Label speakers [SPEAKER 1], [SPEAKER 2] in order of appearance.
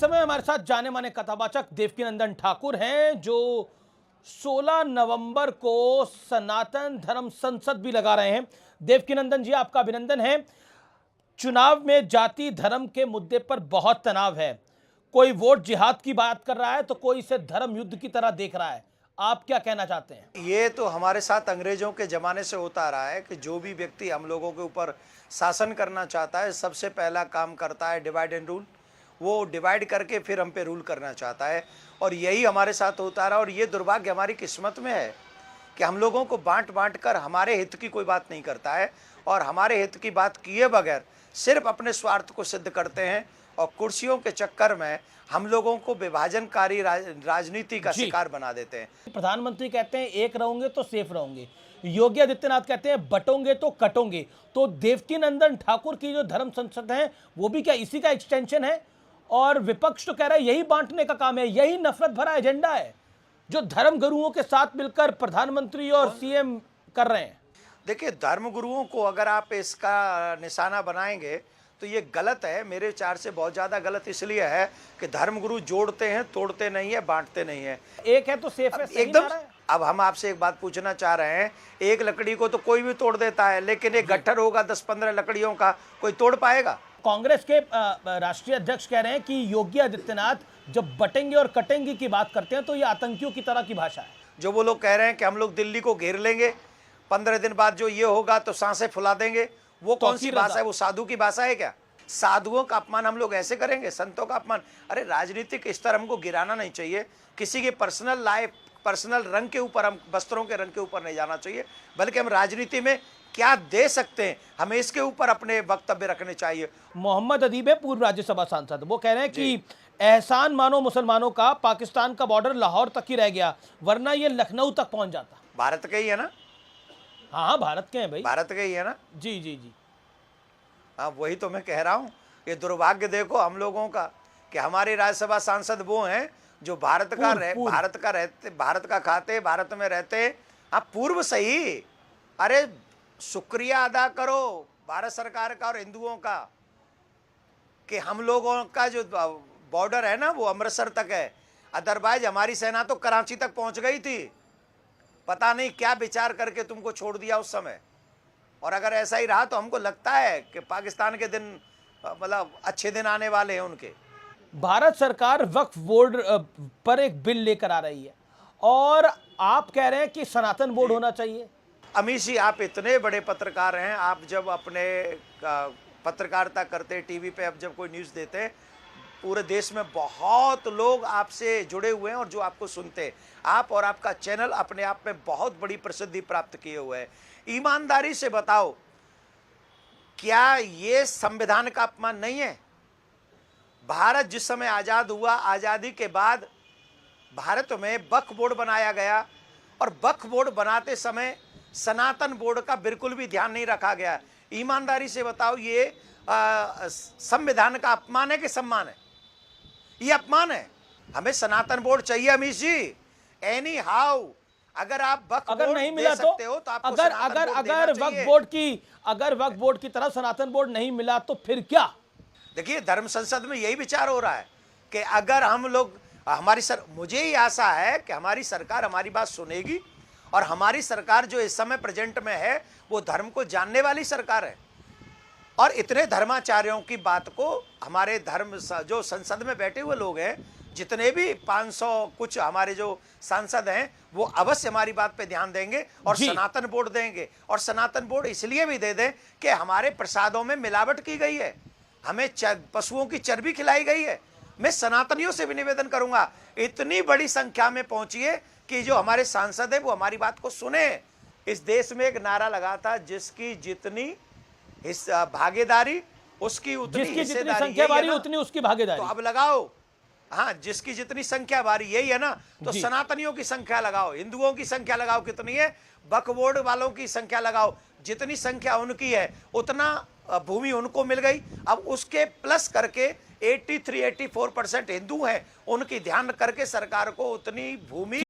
[SPEAKER 1] समय हमारे साथ जाने माने कथावाचक देवकीनंदन ठाकुर हैं, जो 16 नवंबर को सनातन धर्म संसद भी लगा रहे हैं। देवकीनंदन जी, आपका अभिनंदन है। चुनाव में जाति धर्म के मुद्दे पर बहुत तनाव है। कोई वोट जिहाद की बात कर रहा है तो कोई इसे धर्म युद्ध की तरह देख रहा है। आप क्या कहना चाहते हैं?
[SPEAKER 2] ये तो हमारे साथ अंग्रेजों के ज़माने से होता आ रहा है कि जो भी व्यक्ति हम लोगों के ऊपर शासन करना चाहता है, सबसे पहला काम करता है डिवाइड एंड रूल। वो डिवाइड करके फिर हम पे रूल करना चाहता है, और यही हमारे साथ होता आ रहा है। और ये दुर्भाग्य हमारी किस्मत में है कि हम लोगों को बांट बांट कर हमारे हित की कोई बात नहीं करता है, और हमारे हित की बात किए बगैर सिर्फ अपने स्वार्थ को सिद्ध करते हैं, और कुर्सियों के चक्कर में हम लोगों को विभाजनकारी राजनीति का शिकार बना देते हैं।
[SPEAKER 1] प्रधानमंत्री कहते हैं एक रहोगे तो सेफ रहोगे, योगी आदित्यनाथ कहते हैं बटोंगे तो कटोंगे। तो देवकीनंदन ठाकुर की जो धर्म संसद है वो भी क्या इसी का एक्सटेंशन है? और विपक्ष तो कह रहा है यही बांटने का काम है, यही नफरत भरा एजेंडा है जो धर्म गुरुओं के साथ मिलकर प्रधानमंत्री और सीएम कर रहे हैं।
[SPEAKER 2] देखिए, धर्म गुरुओं को अगर आप इसका निशाना बनाएंगे तो ये गलत है। मेरे विचार से बहुत ज़्यादा गलत इसलिए है कि धर्म गुरु जोड़ते हैं, तोड़ते नहीं है, बांटते नहीं है।
[SPEAKER 1] एक है तो सेफ है, सही
[SPEAKER 2] एकदम।
[SPEAKER 1] नारा है।
[SPEAKER 2] अब हम आपसे एक बात पूछना चाह रहे हैं, एक लकड़ी को तो कोई भी तोड़ देता है, लेकिन एक गट्ठर होगा 10-15 लकड़ियों का, कोई तोड़ पाएगा?
[SPEAKER 1] कांग्रेस के राष्ट्रीय अध्यक्ष कह रहे हैं कि योगी आदित्यनाथ जब बटेंगे और कटेंगे की बात करते हैं तो ये आतंकियों की तरह की भाषा है।
[SPEAKER 2] जो वो लोग कह रहे हैं कि हम लोग दिल्ली को घेर लेंगे, 15 दिन बाद जो ये होगा तो सांसें फुला देंगे, वो कौन सी भाषा है? वो साधु की भाषा है क्या? साधुओं का अपमान हम लोग ऐसे करेंगे? संतों का अपमान? अरे, राजनीतिक स्तर हमको गिराना नहीं चाहिए। किसी के पर्सनल लाइफ, पर्सनल रंग के ऊपर, हम वस्त्रों के रंग के ऊपर नहीं जाना चाहिए, बल्कि हम राजनीति में क्या दे सकते हैं, हमें इसके ऊपर अपने वक्तव्य रखने चाहिए।
[SPEAKER 1] मोहम्मद अदीब है, पूर्व राज्यसभा सांसद, वो कह रहे हैं कि एहसान मानो मुसलमानों का, पाकिस्तान का बॉर्डर लाहौर तक ही रह गया, वरना ये लखनऊ तक पहुंच जाता।
[SPEAKER 2] भारत के ही है ना?
[SPEAKER 1] हाँ, भारत के हैं भाई,
[SPEAKER 2] भारत के ही है ना?
[SPEAKER 1] जी जी जी।
[SPEAKER 2] हाँ, वही तो मैं कह रहा हूँ। ये दुर्भाग्य देखो हम लोगों का कि हमारे राज्यसभा सांसद वो हैं जो भारत का खाते, भारत में रहते। हाँ, पूर्व सही। अरे, शुक्रिया अदा करो भारत सरकार का और हिंदुओं का कि हम लोगों का जो बॉर्डर है ना वो अमृतसर तक है। अदरवाइज हमारी सेना तो कराची तक पहुंच गई थी। पता नहीं क्या विचार करके तुमको छोड़ दिया उस समय। और अगर ऐसा ही रहा तो हमको लगता है कि पाकिस्तान के दिन मतलब अच्छे दिन आने वाले हैं उनके।
[SPEAKER 1] भारत सरकार वक्फ बोर्ड पर एक बिल लेकर आ रही है और आप कह रहे हैं कि सनातन बोर्ड होना चाहिए।
[SPEAKER 2] अमीश जी, आप इतने बड़े पत्रकार हैं, आप जब अपने पत्रकारिता करते टीवी पे, अब जब कोई न्यूज़ देते, पूरे देश में बहुत लोग आपसे जुड़े हुए हैं और जो आपको सुनते हैं। आप और आपका चैनल अपने आप में बहुत बड़ी प्रसिद्धि प्राप्त किए हुए है। ईमानदारी से बताओ, क्या ये संविधान का अपमान नहीं है? भारत जिस समय आज़ाद हुआ, आज़ादी के बाद भारत में वक्फ बोर्ड बनाया गया, और वक्फ बोर्ड बनाते समय सनातन बोर्ड का बिल्कुल भी ध्यान नहीं रखा गया। ईमानदारी से बताओ, ये संविधान का अपमान है कि सम्मान है? ये अपमान है। हमें सनातन बोर्ड चाहिए अमीश जी। एनी हाउ, अगर आप वक्फ
[SPEAKER 1] अगर
[SPEAKER 2] बोर्ड
[SPEAKER 1] नहीं मिला
[SPEAKER 2] दे सकते हो तो आपको
[SPEAKER 1] अगर
[SPEAKER 2] सनातन
[SPEAKER 1] अगर
[SPEAKER 2] बोर्ड देना
[SPEAKER 1] अगर
[SPEAKER 2] चाहिए।
[SPEAKER 1] वक्फ बोर्ड की तरह सनातन बोर्ड नहीं मिला तो फिर क्या?
[SPEAKER 2] देखिए, धर्म संसद में यही विचार हो रहा है कि अगर हम लोग मुझे ही आशा है कि हमारी सरकार हमारी बात सुनेगी, और हमारी सरकार जो इस समय प्रेजेंट में है वो धर्म को जानने वाली सरकार है। और इतने धर्माचार्यों की बात को हमारे धर्म जो संसद में बैठे हुए लोग हैं, जितने भी 500 कुछ हमारे जो सांसद हैं, वो अवश्य हमारी बात पे ध्यान देंगे और सनातन बोर्ड देंगे। और सनातन बोर्ड इसलिए भी दे दें कि हमारे प्रसादों में मिलावट की गई है, हमें पशुओं की चर्बी खिलाई गई है। मैं सनातनियों से भी निवेदन करूंगा, इतनी बड़ी संख्या में पहुंचिए कि जो हमारे सांसद है वो हमारी बात को सुने। इस देश में एक नारा लगा था, जिसकी जितनी भागीदारी उसकी उतनी हिस्सेदारी,
[SPEAKER 1] संख्या बारी उतनी उसकी भागीदारी।
[SPEAKER 2] तो अब लगाओ, हाँ, जिसकी जितनी संख्या बारी यही है ना, तो सनातनियों की संख्या लगाओ, हिंदुओं की संख्या लगाओ कितनी है, वक्फ बोर्ड वालों की संख्या लगाओ, जितनी संख्या उनकी है उतना भूमि उनको मिल गई। अब उसके प्लस करके 83-84% हिंदू हैं, उनकी ध्यान करके सरकार को उतनी भूमि